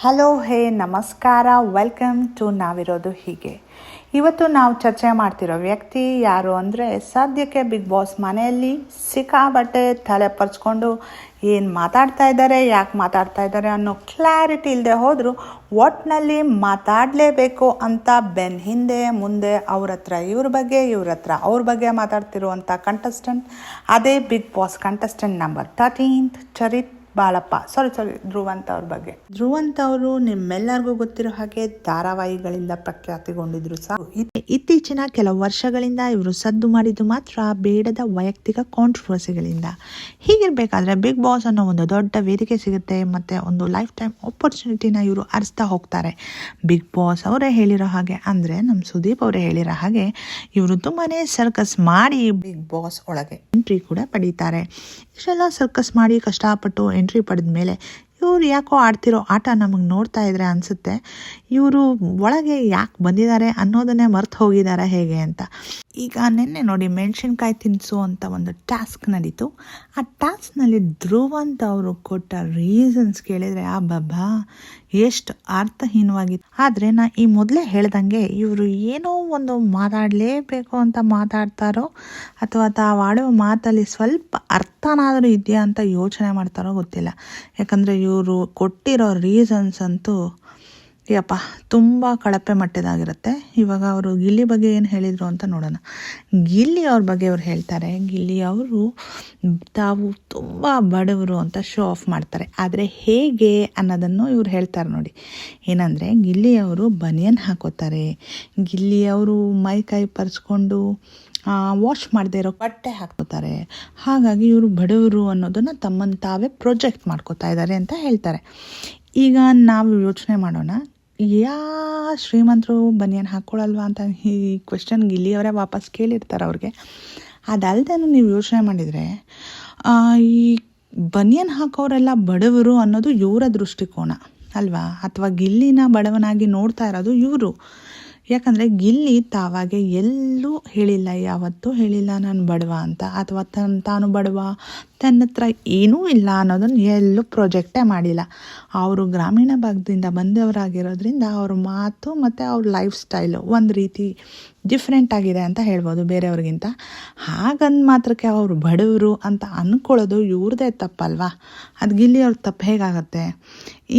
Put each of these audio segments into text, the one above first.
Hello ಹೇ ನಮಸ್ಕಾರ, welcome to ನಾವಿರೋದು ಹೀಗೆ. ಇವತ್ತು ನಾವು ಚರ್ಚೆ ಮಾಡ್ತಿರೋ ವ್ಯಕ್ತಿ ಯಾರು ಅಂದರೆ, ಸದ್ಯಕ್ಕೆ ಬಿಗ್ ಬಾಸ್ ಮನೆಯಲ್ಲಿ ಸಿಕ್ಕಾಬಟ್ಟೆ ತಲೆ ಪರ್ಚ್ಕೊಂಡು ಏನು ಮಾತಾಡ್ತಾ ಇದ್ದಾರೆ, ಯಾಕೆ ಮಾತಾಡ್ತಾ ಇದ್ದಾರೆ ಅನ್ನೋ ಕ್ಲಾರಿಟಿ ಇಲ್ಲದೆ ಹೋದರೂ ಒಟ್ಟಿನಲ್ಲಿ ಮಾತಾಡಲೇಬೇಕು ಅಂತ ಬೆನ್ನ ಹಿಂದೆ ಮುಂದೆ ಅವ್ರ ಹತ್ರ ಇವ್ರ ಬಗ್ಗೆ ಅವ್ರ ಬಗ್ಗೆ ಮಾತಾಡ್ತಿರುವಂಥ ಕಂಟೆಸ್ಟೆಂಟ್ ಅದೇ big boss contestant number 13 Charith Balappa. Dhruvanth ಅವ್ರ ಬಗ್ಗೆ. ಧ್ರುವಂತ್ ಅವರು ನಿಮ್ಮೆಲ್ಲರಿಗೂ ಗೊತ್ತಿರೋ ಹಾಗೆ ಧಾರಾವಾಹಿಗಳಿಂದ ಪ್ರಖ್ಯಾತಿಗೊಂಡಿದ್ರು ಸಹ ಇತ್ತೀಚಿನ ಕೆಲವು ವರ್ಷಗಳಿಂದ ಇವರು ಸದ್ದು ಮಾಡಿದ್ದು ಮಾತ್ರ ಬೇಡದ ವೈಯಕ್ತಿಕ ಕಾಂಟ್ರವರ್ಸಿಗಳಿಂದ. ಹೀಗಿರ್ಬೇಕಾದ್ರೆ ಬಿಗ್ ಬಾಸ್ ಅನ್ನೋ ಒಂದು ದೊಡ್ಡ ವೇದಿಕೆ ಸಿಗುತ್ತೆ, ಮತ್ತೆ ಒಂದು ಲೈಫ್ ಟೈಮ್ ಆಪರ್ಚುನಿಟಿನ ಇವರು ಅರಿಸ್ತಾ ಹೋಗ್ತಾರೆ. ಬಿಗ್ ಬಾಸ್ ಅವರೇ ಹೇಳಿರೋ ಹಾಗೆ, ಅಂದರೆ ನಮ್ಮ ಸುದೀಪ್ ಅವರೇ ಹೇಳಿರೋ ಹಾಗೆ, ಇವರು ತುಂಬಾನೇ ಸರ್ಕಸ್ ಮಾಡಿ ಬಿಗ್ ಬಾಸ್ ಒಳಗೆ ಎಂಟ್ರಿ ಕೂಡ ಪಡೀತಾರೆ. ಇಷ್ಟೆಲ್ಲ ಸರ್ಕಸ್ ಮಾಡಿ ಕಷ್ಟಪಟ್ಟು ಎಂಟ್ರಿ ಪಡೆದ ಮೇಲೆ ಇವರು ಯಾಕೋ ಆಡ್ತಿರೋ ಆಟ ನಮಗೆ ನೋಡ್ತಾ ಇದ್ರೆ ಅನಿಸುತ್ತೆ ಇವರು ಒಳಗೆ ಯಾಕೆ ಬಂದಿದ್ದಾರೆ ಅನ್ನೋದನ್ನೇ ಮರ್ತು ಹೋಗಿದ್ದಾರೆ ಹೇಗೆ ಅಂತ. ಈಗ ನಿನ್ನೆ ನೋಡಿ, ಮೆಣಸಿನ್ಕಾಯಿ ತಿನ್ನಿಸು ಅಂತ ಒಂದು ಟಾಸ್ಕ್ ನಡೀತು. ಆ ಟಾಸ್ಕ್ನಲ್ಲಿ ಧ್ರುವಂತ್ ಅವರು ಕೊಟ್ಟ ರೀಸನ್ಸ್ ಕೇಳಿದರೆ ಬಾಬಾ ಎಷ್ಟು ಅರ್ಥಹೀನವಾಗಿತ್ತು. ಆದರೆ ನಾ ಈ ಮೊದಲೇ ಹೇಳ್ದಂಗೆ ಇವರು ಏನೋ ಒಂದು ಮಾತಾಡಲೇಬೇಕು ಅಂತ ಮಾತಾಡ್ತಾರೋ ಅಥವಾ ತಾವು ಆಡೋ ಮಾತಲ್ಲಿ ಸ್ವಲ್ಪ ಅರ್ಥನಾದರೂ ಇದೆಯಾ ಅಂತ ಯೋಚನೆ ಮಾಡ್ತಾರೋ ಗೊತ್ತಿಲ್ಲ. ಯಾಕಂದರೆ ಇವರು ಕೊಟ್ಟಿರೋ ರೀಸನ್ಸ್ ಅಂತೂ ಯಪ್ಪ ತುಂಬ ಕಳಪೆ ಮಟ್ಟದಾಗಿರುತ್ತೆ. ಇವಾಗ ಅವರು ಗಿಲ್ಲಿ ಬಗ್ಗೆ ಏನು ಹೇಳಿದರು ಅಂತ ನೋಡೋಣ. ಗಿಲ್ಲಿ ಅವ್ರ ಬಗ್ಗೆ ಅವ್ರು ಹೇಳ್ತಾರೆ, ಗಿಲ್ಲಿ ಅವರು ತಾವು ತುಂಬ ಬಡವರು ಅಂತ ಶೋ ಆಫ್ ಮಾಡ್ತಾರೆ. ಆದರೆ ಹೇಗೆ ಅನ್ನೋದನ್ನು ಇವ್ರು ಹೇಳ್ತಾರೆ ನೋಡಿ. ಏನಂದರೆ, ಗಿಲ್ಲಿ ಅವರು ಬನಿಯನ್ ಹಾಕೋತಾರೆ, ಗಿಲ್ಲಿ ಅವರು ಮೈ ಕೈ ಪರ್ಸ್ಕೊಂಡು ವಾಶ್ ಮಾಡದೇ ಇರೋ ಬಟ್ಟೆ ಹಾಕೋತಾರೆ. ಹಾಗಾಗಿ ಇವರು ಬಡವರು ಅನ್ನೋದನ್ನು ತಮ್ಮನ್ನು ತಾವೇ ಪ್ರೊಜೆಕ್ಟ್ ಮಾಡ್ಕೋತಾ ಇದ್ದಾರೆ ಅಂತ ಹೇಳ್ತಾರೆ. ಈಗ ನಾವು ಯೋಚನೆ ಮಾಡೋಣ, ಶ್ರೀಮಂತರು ಬನಿಯನ್ ಹಾಕ್ಕೊಳ್ಳಲ್ವಾ ಅಂತ ಈ ಕ್ವೆಶ್ಚನ್ ಗಿಲ್ಲಿಯವರೇ ವಾಪಸ್ ಕೇಳಿರ್ತಾರೆ ಅವ್ರಿಗೆ. ಅದಲ್ಲದೆ ನೀವು ಯೋಚನೆ ಮಾಡಿದರೆ ಈ ಬನಿಯನ್ ಹಾಕೋರೆಲ್ಲ ಬಡವರು ಅನ್ನೋದು ಇವರ ದೃಷ್ಟಿಕೋನ ಅಲ್ವಾ, ಅಥವಾ ಗಿಲ್ಲಿನ ಬಡವನಾಗಿ ನೋಡ್ತಾ ಇರೋದು ಇವರು. ಯಾಕಂದರೆ ಗಿಲ್ಲಿ ತಾವಾಗೆ ಎಲ್ಲೂ ಹೇಳಿಲ್ಲ, ಯಾವತ್ತೂ ಹೇಳಿಲ್ಲ ನಾನು ಬಡವ ಅಂತ, ಅಥವಾ ತಾನು ಬಡವ, ತನ್ನ ಹತ್ರ ಏನೂ ಇಲ್ಲ ಅನ್ನೋದನ್ನು ಎಲ್ಲೂ ಪ್ರೊಜೆಕ್ಟೇ ಮಾಡಿಲ್ಲ. ಅವರು ಗ್ರಾಮೀಣ ಭಾಗದಿಂದ ಬಂದವರಾಗಿರೋದ್ರಿಂದ ಅವ್ರ ಮಾತು ಮತ್ತು ಅವ್ರ ಲೈಫ್ ಸ್ಟೈಲು ಒಂದು ರೀತಿ ಡಿಫ್ರೆಂಟ್ ಆಗಿದೆ ಅಂತ ಹೇಳ್ಬೋದು ಬೇರೆಯವ್ರಿಗಿಂತ. ಹಾಗಂದು ಮಾತ್ರಕ್ಕೆ ಅವರು ಬಡವರು ಅಂತ ಅಂದ್ಕೊಳ್ಳೋದು ಇವ್ರದ್ದೇ ತಪ್ಪಲ್ವಾ. ಅದು ಗಿಲ್ಲಿ ಅವ್ರ ತಪ್ಪು ಹೇಗಾಗತ್ತೆ.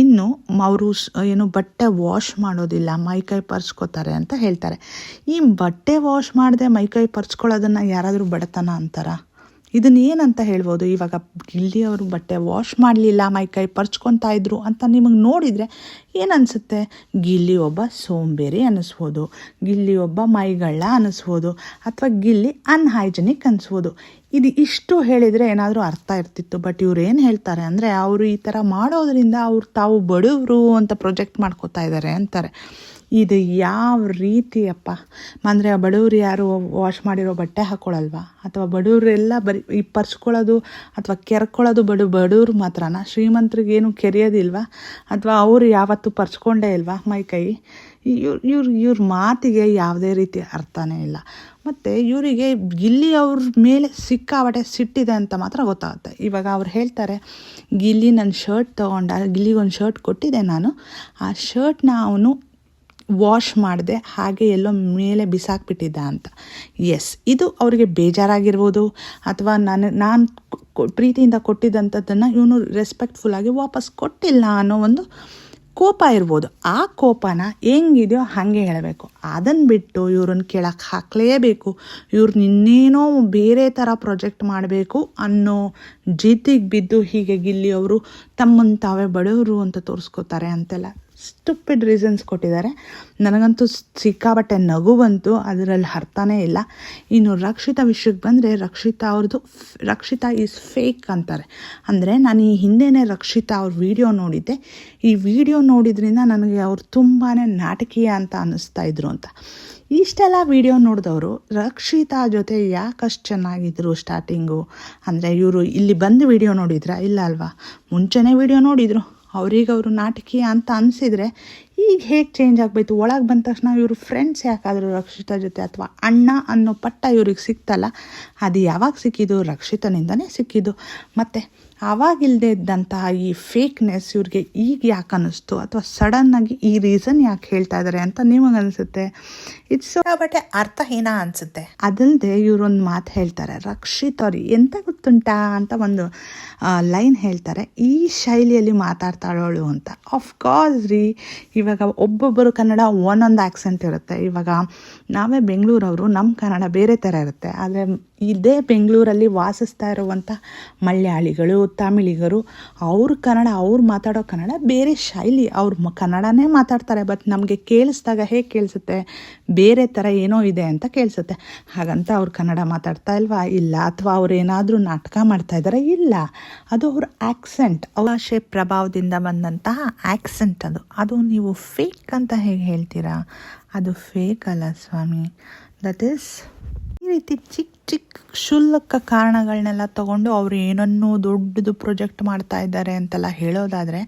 ಇನ್ನು ಅವರು ಏನು ಬಟ್ಟೆ ವಾಶ್ ಮಾಡೋದಿಲ್ಲ, ಮೈಕೈ ಪರ್ಸ್ಕೋತಾರೆ ಅಂತ ಹೇಳ್ತಾರೆ. ಈ ಬಟ್ಟೆ ವಾಶ್ ಮಾಡದೆ ಮೈಕೈ ಪರ್ಸ್ಕೊಳ್ಳೋದನ್ನು ಯಾರಾದರೂ ಬಡತನ ಅಂತಾರ? ಇದನ್ನ ಏನಂತ ಹೇಳ್ಬೋದು? ಇವಾಗ ಗಿಲ್ಲಿ ಅವರು ಬಟ್ಟೆ ವಾಶ್ ಮಾಡಲಿಲ್ಲ, ಮೈಕೈ ಪರ್ಚ್ಕೊತಾ ಇದ್ರು ಅಂತ ನಿಮಗೆ ನೋಡಿದರೆ ಏನು ಅನಿಸುತ್ತೆ? ಗಿಲ್ಲಿ ಒಬ್ಬ ಸೋಂಬೇರಿ ಅನ್ನಿಸ್ಬೋದು, ಗಿಲ್ಲಿ ಒಬ್ಬ ಮೈಗಳ್ಳ ಅನ್ನಿಸ್ಬೋದು, ಅಥವಾ ಗಿಲ್ಲಿ ಅನ್ಹೈಜೆನಿಕ್ ಅನ್ನಿಸ್ಬೋದು. ಇಷ್ಟು ಹೇಳಿದರೆ ಏನಾದರೂ ಅರ್ಥ ಇರ್ತಿತ್ತು. ಬಟ್ ಇವ್ರು ಏನು ಹೇಳ್ತಾರೆ ಅಂದರೆ, ಅವರು ಈ ಥರ ಮಾಡೋದ್ರಿಂದ ಅವ್ರು ತಾವು ಬಡವರು ಅಂತ ಪ್ರೊಜೆಕ್ಟ್ ಮಾಡ್ಕೋತಾ ಇದ್ದಾರೆ ಅಂತಾರೆ. ಇದು ಯಾವ ರೀತಿಯಪ್ಪ? ಅಂದರೆ ಬಡವರು ಯಾರು ವಾಶ್ ಮಾಡಿರೋ ಬಟ್ಟೆ ಹಾಕ್ಕೊಳ್ಳಲ್ವಾ? ಅಥವಾ ಬಡವರೆಲ್ಲ ಬರೀ ಪರ್ಸ್ಕೊಳ್ಳೋದು ಅಥವಾ ಕೆರ್ಕೊಳ್ಳೋದು ಬಡವ್ರು ಮಾತ್ರನಾ? ಶ್ರೀಮಂತರಿಗೇನು ಕೆರೆಯೋದಿಲ್ವಾ? ಅಥವಾ ಅವರು ಯಾವತ್ತೂ ಪರ್ಸ್ಕೊಂಡೇ ಇಲ್ವಾ ಮೈಕೈ? ಇವ್ರ ಮಾತಿಗೆ ಯಾವುದೇ ರೀತಿ ಅರ್ಥನೇ ಇಲ್ಲ. ಮತ್ತು ಇವರಿಗೆ ಗಿಲ್ಲಿ ಅವ್ರ ಮೇಲೆ ಸಿಕ್ಕಾಬಟ್ಟೆ ಸಿಟ್ಟಿದೆ ಅಂತ ಮಾತ್ರ ಗೊತ್ತಾಗುತ್ತೆ. ಇವಾಗ ಅವ್ರು ಹೇಳ್ತಾರೆ, ಗಿಲ್ಲಿ ನನ್ನ ಶರ್ಟ್ ತೊಗೊಂಡ, ಗಿಲ್ಲಿಗೊಂದು ಶರ್ಟ್ ಕೊಟ್ಟಿದ್ದೆ ನಾನು, ಆ ಶರ್ಟ್ನ ಅವನು ವಾಶ್ ಮಾಡಿದೆ, ಹಾಗೆ ಎಲ್ಲೋ ಮೇಲೆ ಬಿಸಾಕ್ಬಿಟ್ಟಿದ್ದ ಅಂತ. ಎಸ್, ಇದು ಅವರಿಗೆ ಬೇಜಾರಾಗಿರ್ಬೋದು, ಅಥವಾ ನಾನು ಪ್ರೀತಿಯಿಂದ ಕೊಟ್ಟಿದ್ದಂಥದ್ದನ್ನು ಇವನು ರೆಸ್ಪೆಕ್ಟ್ಫುಲ್ಲಾಗಿ ವಾಪಸ್ ಕೊಟ್ಟಿಲ್ಲ ಅನ್ನೋ ಒಂದು ಕೋಪ ಇರ್ಬೋದು. ಆ ಕೋಪನ ಹೆಂಗಿದೆಯೋ ಹಾಗೆ ಹೇಳಬೇಕು. ಅದನ್ನು ಬಿಟ್ಟು ಇವ್ರನ್ನ ಕೆಳಕ್ಕೆ ಹಾಕಲೇಬೇಕು, ಇವ್ರನ್ನ ಇನ್ನೇನೋ ಬೇರೆ ಥರ ಪ್ರೊಜೆಕ್ಟ್ ಮಾಡಬೇಕು ಅನ್ನೋ ಜಿದ್ದಿಗೆ ಬಿದ್ದು ಹೀಗೆ ಗಿಲ್ಲಿ ಅವರು ತಮ್ಮನ್ನು ತಾವೇ ಬಡವರು ಅಂತ ತೋರಿಸ್ಕೋತಾರೆ ಅಂತೆಲ್ಲ ಸ್ಟುಪಿಡ್ ರೀಸನ್ಸ್ ಕೊಟ್ಟಿದ್ದಾರೆ. ನನಗಂತೂ ಸಿಕ್ಕಾಬಟ್ಟೆ ನಗು ಬಂತು, ಅದರಲ್ಲಿ ಅರ್ಥನೇ ಇಲ್ಲ. ಇನ್ನು ರಕ್ಷಿತಾ ವಿಷಯಕ್ಕೆ ಬಂದರೆ, ರಕ್ಷಿತಾ ಈಸ್ ಫೇಕ್ ಅಂತಾರೆ. ಅಂದರೆ ನಾನು ಈ ಹಿಂದೆನೇ ರಕ್ಷಿತಾ ಅವ್ರ ವಿಡಿಯೋ ನೋಡಿದ್ದೆ. ಈ ವಿಡಿಯೋ ನೋಡಿದ್ರಿಂದ ನನಗೆ ಅವ್ರು ತುಂಬಾ ನಾಟಕೀಯ ಅಂತ ಅನ್ನಿಸ್ತಾ ಇದ್ರು ಅಂತ. ಇಷ್ಟೆಲ್ಲ ವಿಡಿಯೋ ನೋಡಿದವರು ರಕ್ಷಿತಾ ಜೊತೆ ಯಾಕಷ್ಟು ಚೆನ್ನಾಗಿದ್ರು ಸ್ಟಾರ್ಟಿಂಗು? ಅಂದರೆ ಇವರು ಇಲ್ಲಿ ಬಂದು ವಿಡಿಯೋ ನೋಡಿದ್ರಾ? ಇಲ್ಲ ಅಲ್ವಾ, ಮುಂಚೆನೇ ವಿಡಿಯೋ ನೋಡಿದರು. ಅವ್ರಿಗೆ ಅವರು ನಾಟಕೀಯ ಅಂತ ಅನಿಸಿದರೆ ಈಗ ಹೇಗೆ ಚೇಂಜ್ ಆಗಬೇಕು, ಒಳಗೆ ಬಂದ ತಕ್ಷಣ ಇವರು ಫ್ರೆಂಡ್ಸ್ ಯಾಕಾದರೂ ರಕ್ಷಿತಾ ಜೊತೆ, ಅಥವಾ ಅಣ್ಣ ಅನ್ನೋ ಪಟ್ಟ ಇವ್ರಿಗೆ ಸಿಕ್ತಲ್ಲ, ಅದು ಯಾವಾಗ ಸಿಕ್ಕಿದ್ದು? ರಕ್ಷಿತನಿಂದನೇ ಸಿಕ್ಕಿದ್ದು. ಮತ್ತು ಆವಾಗಿಲ್ಲದೆ ಇದ್ದಂತಹ ಈ ಫೇಕ್ನೆಸ್ ಇವ್ರಿಗೆ ಈಗ ಯಾಕೆ ಅನ್ನಿಸ್ತು, ಅಥವಾ ಸಡನ್ನಾಗಿ ಈ ರೀಸನ್ ಯಾಕೆ ಹೇಳ್ತಾ ಇದ್ದಾರೆ ಅಂತ ನಿಮಗನ್ಸುತ್ತೆ. ಇಟ್ಸ್ ಬಟ್ ಅರ್ಥಹೀನ ಅನಿಸುತ್ತೆ. ಅದಲ್ಲದೆ ಇವರೊಂದು ಮಾತು ಹೇಳ್ತಾರೆ, ರಕ್ಷಿತ್ ಅವ್ರು ಎಂತ ಗೊತ್ತುಂಟಾ ಅಂತ ಒಂದು ಲೈನ್ ಹೇಳ್ತಾರೆ, ಈ ಶೈಲಿಯಲ್ಲಿ ಮಾತಾಡ್ತಾಳೋಳು ಅಂತ. ಆಫ್ಕೋರ್ಸ್ ರೀ, ಇವಾಗ ಒಬ್ಬೊಬ್ಬರು ಕನ್ನಡ ಒಂದೊಂದು ಆ್ಯಕ್ಸೆಂಟ್ ಇರುತ್ತೆ. ಇವಾಗ ನಾವೇ ಬೆಂಗಳೂರವರು, ನಮ್ಮ ಕನ್ನಡ ಬೇರೆ ಥರ ಇರುತ್ತೆ. ಆದರೆ ಇದೇ ಬೆಂಗಳೂರಲ್ಲಿ ವಾಸಿಸ್ತಾ ಇರುವಂಥ ಮಲಯಾಳಿಗಳು, ತಮಿಳಿಗರು, ಅವ್ರ ಕನ್ನಡ, ಅವ್ರು ಮಾತಾಡೋ ಕನ್ನಡ ಬೇರೆ ಶೈಲಿ. ಅವ್ರು ಕನ್ನಡನೇ ಮಾತಾಡ್ತಾರೆ, ಬಟ್ ನಮಗೆ ಕೇಳಿಸ್ದಾಗ ಹೇಗೆ ಕೇಳಿಸುತ್ತೆ, ಬೇರೆ ಥರ ಏನೋ ಇದೆ ಅಂತ ಕೇಳಿಸುತ್ತೆ. ಹಾಗಂತ ಅವ್ರು ಕನ್ನಡ ಮಾತಾಡ್ತಾ ಇಲ್ವಾ? ಇಲ್ಲ. ಅಥವಾ ಅವ್ರು ಏನಾದರೂ ನಾಟಕ ಮಾಡ್ತಾ ಇದ್ದಾರೆ? ಇಲ್ಲ. ಅದು ಅವ್ರ ಆ್ಯಕ್ಸೆಂಟ್, ಭಾಷೆ ಪ್ರಭಾವದಿಂದ ಬಂದಂತಹ ಆ್ಯಕ್ಸೆಂಟ್. ಅದು ನೀವು ಫೇಕ್ ಅಂತ ಹೇಗೆ ಹೇಳ್ತೀರಾ? ಅದು ಫೇಕ್ ಅಲ್ಲ ಸ್ವಾಮಿ. ದಟ್ ಈಸ್ ಈ ರೀತಿ ಚಿಕ್ಕ ಚಿಕ್ಕ ಕ್ಷುಲ್ಲಕ ಕಾರಣಗಳನ್ನೆಲ್ಲ ತಗೊಂಡು ಅವ್ರು ಏನನ್ನೋ ದೊಡ್ಡದು ಪ್ರೊಜೆಕ್ಟ್ ಮಾಡ್ತಾ ಇದ್ದಾರೆ ಅಂತೆಲ್ಲ ಹೇಳೋದಾದರೆ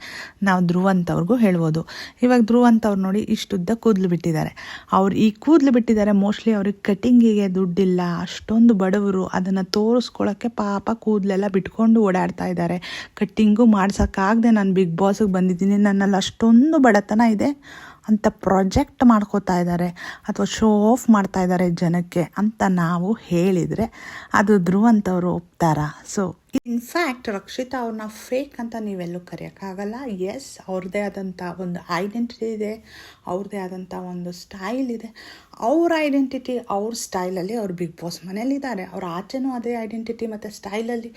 ನಾವು ಧ್ರುವಂತವ್ರಿಗೂ ಹೇಳ್ಬೋದು. ಇವಾಗ ಧ್ರುವಂತವ್ರು ನೋಡಿ, ಇಷ್ಟುದ್ದ ಕೂದಲು ಬಿಟ್ಟಿದ್ದಾರೆ. ಅವ್ರು ಈ ಕೂದಲು ಬಿಟ್ಟಿದ್ದಾರೆ, ಮೋಸ್ಟ್ಲಿ ಅವ್ರಿಗೆ ಕಟಿಂಗಿಗೆ ದುಡ್ಡಿಲ್ಲ, ಅಷ್ಟೊಂದು ಬಡವರು. ಅದನ್ನು ತೋರಿಸ್ಕೊಳ್ಳೋಕ್ಕೆ ಪಾಪ ಕೂದಲೆಲ್ಲ ಬಿಟ್ಕೊಂಡು ಓಡಾಡ್ತಾ ಇದ್ದಾರೆ. ಕಟ್ಟಿಂಗು ಮಾಡ್ಸೋಕ್ಕಾಗದೆ ನಾನು ಬಿಗ್ ಬಾಸ್ಗೆ ಬಂದಿದ್ದೀನಿ, ನನ್ನಲ್ಲಿ ಅಷ್ಟೊಂದು ಬಡತನ ಇದೆ ಅಂತ ಪ್ರಾಜೆಕ್ಟ್ ಮಾಡ್ಕೋತಾ ಇದ್ದಾರೆ, ಅಥವಾ ಶೋ ಆಫ್ ಮಾಡ್ತಾ ಇದ್ದಾರೆ ಜನಕ್ಕೆ ಅಂತ ನಾವು ಹೇಳಿದರೆ ಅದು ಧ್ರುವಂತವ್ರು ಒಪ್ತಾರಾ? ಸೊ ಇನ್ಫ್ಯಾಕ್ಟ್ ರಕ್ಷಿತಾ ಅವ್ರನ್ನ ಫೇಕ್ ಅಂತ ನೀವೆಲ್ಲೂ ಕರೆಯೋಕ್ಕಾಗಲ್ಲ. ಎಸ್, ಅವ್ರದ್ದೇ ಆದಂಥ ಒಂದು ಐಡೆಂಟಿಟಿ ಇದೆ, ಅವ್ರದ್ದೇ ಆದಂಥ ಒಂದು ಸ್ಟೈಲ್ ಇದೆ. ಅವ್ರ ಐಡೆಂಟಿಟಿ, ಅವ್ರ ಸ್ಟೈಲಲ್ಲಿ ಅವ್ರು ಬಿಗ್ ಬಾಸ್ ಮನೇಲಿದ್ದಾರೆ. ಅವ್ರ ಆಚೆನೂ ಅದೇ ಐಡೆಂಟಿಟಿ ಮತ್ತು ಸ್ಟೈಲಲ್ಲಿ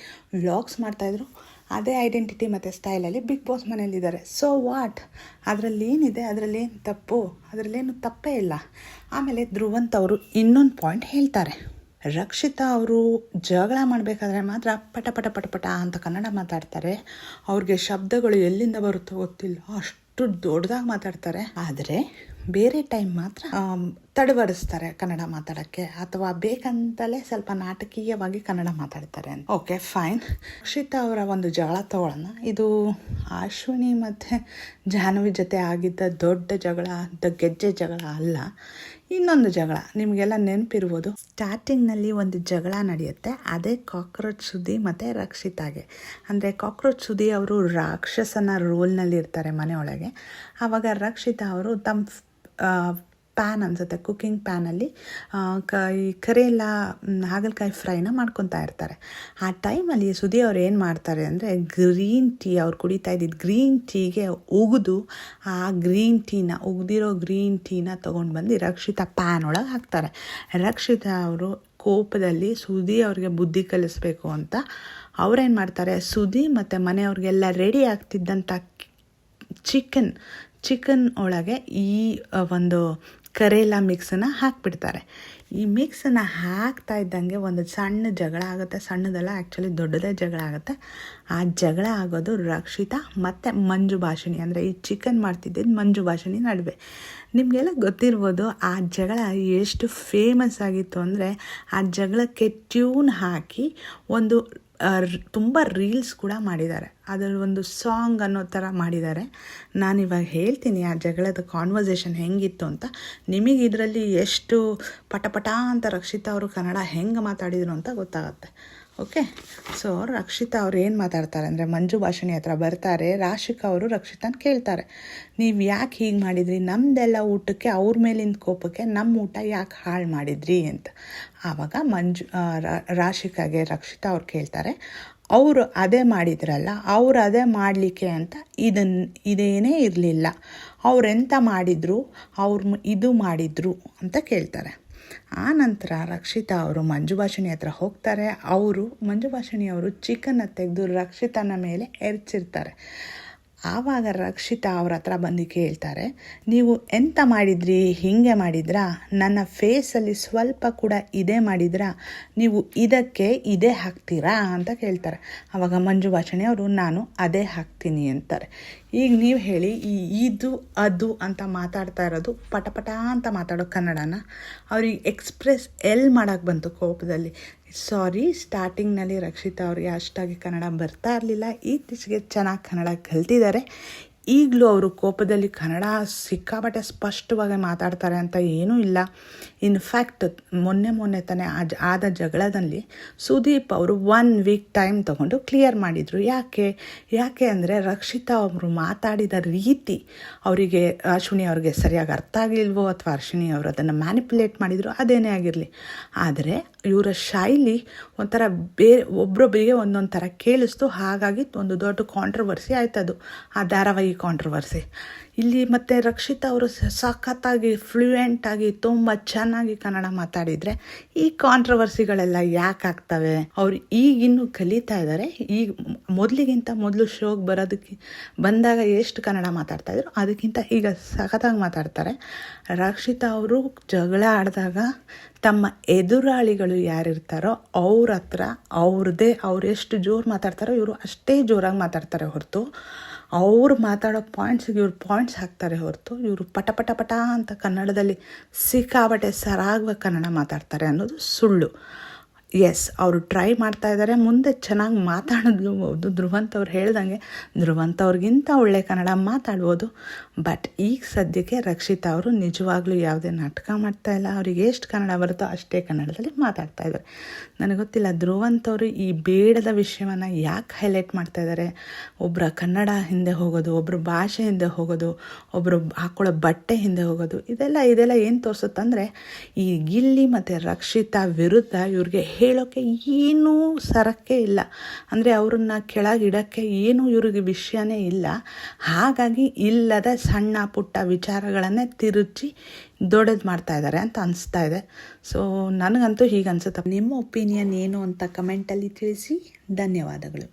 ವ್ಲಾಗ್ಸ್ ಮಾಡ್ತಾಯಿದ್ರು, ಅದೇ ಐಡೆಂಟಿಟಿ ಮತ್ತು ಸ್ಟೈಲಲ್ಲಿ ಬಿಗ್ ಬಾಸ್ ಮನೇಲಿದ್ದಾರೆ. So what? ಅದರಲ್ಲೇನಿದೆ? ಅದರಲ್ಲೇನು ತಪ್ಪು? ಅದರಲ್ಲೇನು ತಪ್ಪೇ ಇಲ್ಲ. ಆಮೇಲೆ ಧ್ರುವಂತವರು ಇನ್ನೊಂದು ಪಾಯಿಂಟ್ ಹೇಳ್ತಾರೆ, ರಕ್ಷಿತಾ ಅವರು ಜಗಳ ಮಾಡಬೇಕಾದ್ರೆ ಮಾತ್ರ ಪಟ ಪಟ ಪಟ ಪಟ ಅಂತ ಕನ್ನಡ ಮಾತಾಡ್ತಾರೆ. ಅವ್ರಿಗೆ ಶಬ್ದಗಳು ಎಲ್ಲಿಂದ ಬರುತ್ತೋ ಗೊತ್ತಿಲ್ಲ, ಅಷ್ಟು ದೊಡ್ಡದಾಗಿ ಮಾತಾಡ್ತಾರೆ. ಆದರೆ ಬೇರೆ ಟೈಮ್ ಮಾತ್ರ ತಡವಡಿಸ್ತಾರೆ ಕನ್ನಡ ಮಾತಾಡೋಕ್ಕೆ, ಅಥವಾ ಬೇಕಂತಲೇ ಸ್ವಲ್ಪ ನಾಟಕೀಯವಾಗಿ ಕನ್ನಡ ಮಾತಾಡ್ತಾರೆ ಅಂತ. Okay, fine. ರಕ್ಷಿತಾ ಅವರ ಒಂದು ಜಗಳ ತಗೊಳ್ಳೋಣ. ಇದು ಅಶ್ವಿನಿ ಮತ್ತು ಜಾಹ್ನವಿ ಜೊತೆ ಆಗಿದ್ದ ದೊಡ್ಡ ಜಗಳ, ಗೆಜ್ಜೆ ಜಗಳ ಅಲ್ಲ, ಇನ್ನೊಂದು ಜಗಳ. ನಿಮಗೆಲ್ಲ ನೆನಪಿರ್ಬೋದು, ಸ್ಟಾರ್ಟಿಂಗ್ನಲ್ಲಿ ಒಂದು ಜಗಳ ನಡೆಯುತ್ತೆ. ಅದೇ ಕಾಕ್ರೋಚ್ ಸುದಿ ಮತ್ತು ರಕ್ಷಿತಾಗೆ. ಅಂದರೆ ಕಾಕ್ರೋಚ್ ಸುದಿ ಅವರು ರಾಕ್ಷಸನ ರೋಲ್ನಲ್ಲಿ ಇರ್ತಾರೆ ಮನೆಯೊಳಗೆ. ಆವಾಗ ರಕ್ಷಿತಾ ಅವರು ತಮ್ಮ ಪ್ಯಾನ್ ಅನಿಸುತ್ತೆ, ಕುಕ್ಕಿಂಗ್ ಪ್ಯಾನಲ್ಲಿ ಈ ಕರೆಲ್ಲ ಹಾಗಲಕಾಯಿ ಫ್ರೈನ ಮಾಡ್ಕೊತಾ ಇರ್ತಾರೆ. ಆ ಟೈಮಲ್ಲಿ ಸುದಿ ಅವ್ರು ಏನು ಮಾಡ್ತಾರೆ ಅಂದರೆ, ಗ್ರೀನ್ ಟೀ, ಅವ್ರು ಕುಡಿತಾ ಇದ್ದಿದ್ದು ಗ್ರೀನ್ ಟೀಗೆ ಉಗಿದು ಆ ಉಗ್ದಿರೋ ಗ್ರೀನ್ ಟೀನ ತೊಗೊಂಡು ಬಂದು ರಕ್ಷಿತಾ ಪ್ಯಾನ್ ಒಳಗೆ ಹಾಕ್ತಾರೆ. ರಕ್ಷಿತಾ ಅವರು ಕೋಪದಲ್ಲಿ ಸುದಿ ಅವ್ರಿಗೆ ಬುದ್ಧಿ ಕಲಿಸ್ಬೇಕು ಅಂತ ಅವ್ರೇನು ಮಾಡ್ತಾರೆ, ಸುದಿ ಮತ್ತು ಮನೆಯವ್ರಿಗೆಲ್ಲ ರೆಡಿ ಆಗ್ತಿದ್ದಂಥ ಚಿಕನ್ ಒಳಗೆ ಈ ಒಂದು ಕರೇಲ ಮಿಕ್ಸನ್ನು ಹಾಕಿಬಿಡ್ತಾರೆ. ಈ ಮಿಕ್ಸನ್ನು ಹಾಕ್ತಾ ಇದ್ದಂಗೆ ಒಂದು ಸಣ್ಣ ಜಗಳ ಆಗುತ್ತೆ. ಸಣ್ಣದಲ್ಲ, ಆ್ಯಕ್ಚುಲಿ ದೊಡ್ಡದೇ ಜಗಳ ಆಗುತ್ತೆ. ಆ ಜಗಳ ಆಗೋದು ರಕ್ಷಿತಾ ಮತ್ತು ಮಂಜು ಭಾಷಿಣಿ, ಅಂದರೆ ಈ ಚಿಕನ್ ಮಾಡ್ತಿದ್ದಿದ್ದು ಮಂಜು ಭಾಷಿಣಿ ನಡುವೆ. ನಿಮಗೆಲ್ಲ ಗೊತ್ತಿರ್ಬೋದು ಆ ಜಗಳ ಎಷ್ಟು ಫೇಮಸ್ ಆಗಿತ್ತು ಅಂದರೆ, ಆ ಜಗಳಕ್ಕೆ ಟ್ಯೂನ್ ಹಾಕಿ ಒಂದು ತುಂಬ ರೀಲ್ಸ್ ಕೂಡ ಮಾಡಿದ್ದಾರೆ. ಅದರ ಒಂದು ಸಾಂಗ್ ಅನ್ನೋ ಥರ ಮಾಡಿದ್ದಾರೆ. ನಾನಿವಾಗ ಹೇಳ್ತೀನಿ ಆ ಜಗಳದ ಕಾನ್ವರ್ಸೇಷನ್ ಹೆಂಗಿತ್ತು ಅಂತ. ನಿಮಗೆ ಇದರಲ್ಲಿ ಎಷ್ಟು ಪಟಪಟ ಅಂತ ರಕ್ಷಿತಾ ಅವರು ಕನ್ನಡ ಹೆಂಗೆ ಮಾತಾಡಿದ್ರು ಅಂತ ಗೊತ್ತಾಗುತ್ತೆ. ಓಕೆ, ಸೊ ರಕ್ಷಿತಾ ಅವ್ರು ಏನು ಮಾತಾಡ್ತಾರೆ ಅಂದರೆ, ಮಂಜು ಭಾಷಿಣಿ ಹತ್ರ ಬರ್ತಾರೆ. ರಾಶಿಕಾ ಅವರು ರಕ್ಷಿತಾನ ಕೇಳ್ತಾರೆ, ನೀವು ಯಾಕೆ ಹೀಗೆ ಮಾಡಿದ್ರಿ, ನಮ್ಮದೆಲ್ಲ ಊಟಕ್ಕೆ ಅವ್ರ ಮೇಲಿನ ಕೋಪಕ್ಕೆ ನಮ್ಮ ಊಟ ಯಾಕೆ ಹಾಳು ಮಾಡಿದ್ರಿ ಅಂತ. ಆವಾಗ ರಾಶಿಕಾಗೆ ರಕ್ಷಿತಾ ಅವ್ರು ಕೇಳ್ತಾರೆ, ಅವರು ಅದೇ ಮಾಡಿದ್ರಲ್ಲ, ಅವ್ರು ಅದೇ ಮಾಡಲಿಕ್ಕೆ ಅಂತ ಇದೇನೇ ಇರಲಿಲ್ಲ, ಅವರೆಂತ ಮಾಡಿದರು, ಇದು ಮಾಡಿದರು ಅಂತ ಕೇಳ್ತಾರೆ. ಆ ನಂತರ ರಕ್ಷಿತಾ ಅವರು ಮಂಜು ಭಾಷಿಣಿ ಹತ್ರ ಹೋಗ್ತಾರೆ. ಮಂಜು ಭಾಷಿಣಿ ಅವರು ಚಿಕನ್ನ ತೆಗೆದು ರಕ್ಷಿತಾನ ಮೇಲೆ ಎರಚಿರ್ತಾರೆ. ಆವಾಗ ರಕ್ಷಿತಾ ಅವ್ರ ಹತ್ರ ಬಂದು ಕೇಳ್ತಾರೆ, ನೀವು ಎಂತ ಮಾಡಿದ್ರಿ, ಹೀಗೆ ಮಾಡಿದ್ರಾ, ನನ್ನ ಫೇಸಲ್ಲಿ ಸ್ವಲ್ಪ ಕೂಡ ಇದೇ ಮಾಡಿದ್ರಾ, ನೀವು ಇದಕ್ಕೆ ಇದೇ ಹಾಕ್ತೀರಾ ಅಂತ ಕೇಳ್ತಾರೆ. ಆವಾಗ ಮಂಜು ಭಾಷಿಣಿ ಅವರು ನಾನು ಅದೇ ಹಾಕ್ತೀನಿ ಅಂತಾರೆ. ಈಗ ನೀವು ಹೇಳಿ, ಇದು ಅದು ಅಂತ ಮಾತಾಡ್ತಾ ಇರೋದು ಪಟಪಟ ಅಂತ ಮಾತಾಡೋ ಕನ್ನಡನ ಅವ್ರಿಗೆ ಎಕ್ಸ್ಪ್ರೆಸ್ ಮಾಡೋಕ್ಕೆ ಬಂತು ಕೋಪದಲ್ಲಿ. ಸಾರಿ, ಸ್ಟಾರ್ಟಿಂಗ್ನಲ್ಲಿ ರಕ್ಷಿತಾ ಅವ್ರಿಗೆ ಅಷ್ಟಾಗಿ ಕನ್ನಡ ಬರ್ತಾ ಇರಲಿಲ್ಲ. ಇತ್ತೀಚೆಗೆ ಚೆನ್ನಾಗಿ ಕನ್ನಡ ಕಲ್ತಿದ್ದಾರೆ. ಈಗಲೂ ಅವರು ಕೋಪದಲ್ಲಿ ಕನ್ನಡ ಸಿಕ್ಕಾಪಟ್ಟೆ ಸ್ಪಷ್ಟವಾಗಿ ಮಾತಾಡ್ತಾರೆ ಅಂತ ಏನೂ ಇಲ್ಲ. ಇನ್ಫ್ಯಾಕ್ಟ್ ಮೊನ್ನೆ ತಾನೇ ಆದ ಜಗಳದಲ್ಲಿ ಸುದೀಪ್ ಅವರು 1 ವೀಕ್ ಟೈಮ್ ತೊಗೊಂಡು ಕ್ಲಿಯರ್ ಮಾಡಿದರು. ಯಾಕೆ ಅಂದರೆ ರಕ್ಷಿತಾ ಅವರು ಮಾತಾಡಿದ ರೀತಿ ಅವರಿಗೆ ಅಶ್ವಿನಿ ಅವ್ರಿಗೆ ಸರಿಯಾಗಿ ಅರ್ಥ ಆಗಲಿಲ್ವೋ ಅಥವಾ ಅಶ್ವಿನಿ ಅವರು ಅದನ್ನು ಮ್ಯಾನಿಪುಲೇಟ್ ಮಾಡಿದರು, ಅದೇನೇ ಆಗಿರಲಿ. ಆದರೆ ಇವರ ಶೈಲಿ ಒಂಥರ ಒಬ್ಬರೊಬ್ಬರಿಗೆ ಒಂದೊಂದು ಥರ ಕೇಳಿಸ್ತು. ಹಾಗಾಗಿ ಒಂದು ದೊಡ್ಡ ಕಾಂಟ್ರವರ್ಸಿ ಆಯ್ತದು, ಆ ಧಾರಾವಾಹಿ ಕಾಂಟ್ರವರ್ಸಿ. ಇಲ್ಲಿ ಮತ್ತು ರಕ್ಷಿತಾ ಅವರು ಸಖತ್ತಾಗಿ ಫ್ಲೂಯೆಂಟಾಗಿ ತುಂಬ ಚೆನ್ನಾಗಿ ಕನ್ನಡ ಮಾತಾಡಿದರೆ ಈ ಕಾಂಟ್ರವರ್ಸಿಗಳೆಲ್ಲ ಯಾಕೆ ಆಗ್ತವೆ? ಅವ್ರು ಈಗಿನ್ನೂ ಕಲಿತಾ ಇದ್ದಾರೆ. ಈಗ ಮೊದಲು ಶೋಗೆ ಬಂದಾಗ ಎಷ್ಟು ಕನ್ನಡ ಮಾತಾಡ್ತಾಯಿದ್ರು ಅದಕ್ಕಿಂತ ಈಗ ಸಖತ್ತಾಗಿ ಮಾತಾಡ್ತಾರೆ. ರಕ್ಷಿತಾ ಅವರು ಜಗಳ ಆಡಿದಾಗ ತಮ್ಮ ಎದುರಾಳಿಗಳು ಯಾರಿರ್ತಾರೋ ಅವ್ರ ಹತ್ರ ಅವ್ರು ಎಷ್ಟು ಜೋರು ಮಾತಾಡ್ತಾರೋ ಇವರು ಅಷ್ಟೇ ಜೋರಾಗಿ ಮಾತಾಡ್ತಾರೆ ಹೊರತು, ಅವ್ರು ಮಾತಾಡೋ ಪಾಯಿಂಟ್ಸಿಗೆ ಇವ್ರು ಪಾಯಿಂಟ್ಸ್ ಹಾಕ್ತಾರೆ ಹೊರತು, ಇವರು ಪಟ ಅಂತ ಕನ್ನಡದಲ್ಲಿ ಸಿಕ್ಕಾಬಟ್ಟೆ ಸರಾಗವಾಗಿ ಕನ್ನಡ ಮಾತಾಡ್ತಾರೆ ಅನ್ನೋದು ಸುಳ್ಳು. ಎಸ್, ಅವರು ಟ್ರೈ ಮಾಡ್ತಾ ಇದ್ದಾರೆ, ಮುಂದೆ ಚೆನ್ನಾಗಿ ಮಾತಾಡೋದು. ಧ್ರುವಂತ್ ಅವ್ರು ಹೇಳ್ದಂಗೆ ಧ್ರುವಂತ್ ಅವ್ರಿಗಿಂತ ಒಳ್ಳೆ ಕನ್ನಡ ಮಾತಾಡ್ಬೋದು. ಬಟ್ ಈಗ ಸದ್ಯಕ್ಕೆ ರಕ್ಷಿತಾ ಅವರು ನಿಜವಾಗ್ಲೂ ಯಾವುದೇ ನಾಟಕ ಮಾಡ್ತಾಯಿಲ್ಲ. ಅವ್ರಿಗೆ ಎಷ್ಟು ಕನ್ನಡ ಬರುತ್ತೋ ಅಷ್ಟೇ ಕನ್ನಡದಲ್ಲಿ ಮಾತಾಡ್ತಾ ಇದ್ದಾರೆ. ನನಗೆ ಗೊತ್ತಿಲ್ಲ ಧ್ರುವಂತ್ ಅವರು ಈ ಬೇಡದ ವಿಷಯವನ್ನು ಯಾಕೆ ಹೈಲೈಟ್ ಮಾಡ್ತಾ ಇದ್ದಾರೆ. ಒಬ್ಬರ ಕನ್ನಡ ಹಿಂದೆ ಹೋಗೋದು, ಒಬ್ಬರು ಭಾಷೆ ಹಿಂದೆ ಹೋಗೋದು, ಒಬ್ಬರು ಹಾಕ್ಕೊಳ್ಳೋ ಬಟ್ಟೆ ಹಿಂದೆ ಹೋಗೋದು, ಇದೆಲ್ಲ ಏನು ತೋರಿಸುತ್ತಂದರೆ ಈ ಗಿಲ್ಲಿ ಮತ್ತು ರಕ್ಷಿತಾ ವಿರುದ್ಧ ಇವ್ರಿಗೆ ಹೇಳೋಕ್ಕೆ ಏನೂ ಸರಕ್ಕೆ ಇಲ್ಲ. ಅಂದರೆ ಅವ್ರನ್ನ ಕೆಳಗಿಡೋಕ್ಕೆ ಏನೂ ಇವ್ರಿಗೆ ವಿಷಯನೇ ಇಲ್ಲ. ಹಾಗಾಗಿ ಇಲ್ಲದ ಸಣ್ಣ ಪುಟ್ಟ ವಿಚಾರಗಳನ್ನೇ ತಿರುಚಿ ದೊಡ್ಡದು ಮಾಡ್ತಾ ಇದ್ದಾರೆ ಅಂತ ಅನಿಸ್ತಾ ಇದೆ. ಸೊ ನನಗಂತೂ ಹೀಗೆ ಅನಿಸುತ್ತೆ. ನಿಮ್ಮ ಒಪಿನಿಯನ್ ಏನು ಅಂತ ಕಮೆಂಟಲ್ಲಿ ತಿಳಿಸಿ. ಧನ್ಯವಾದಗಳು.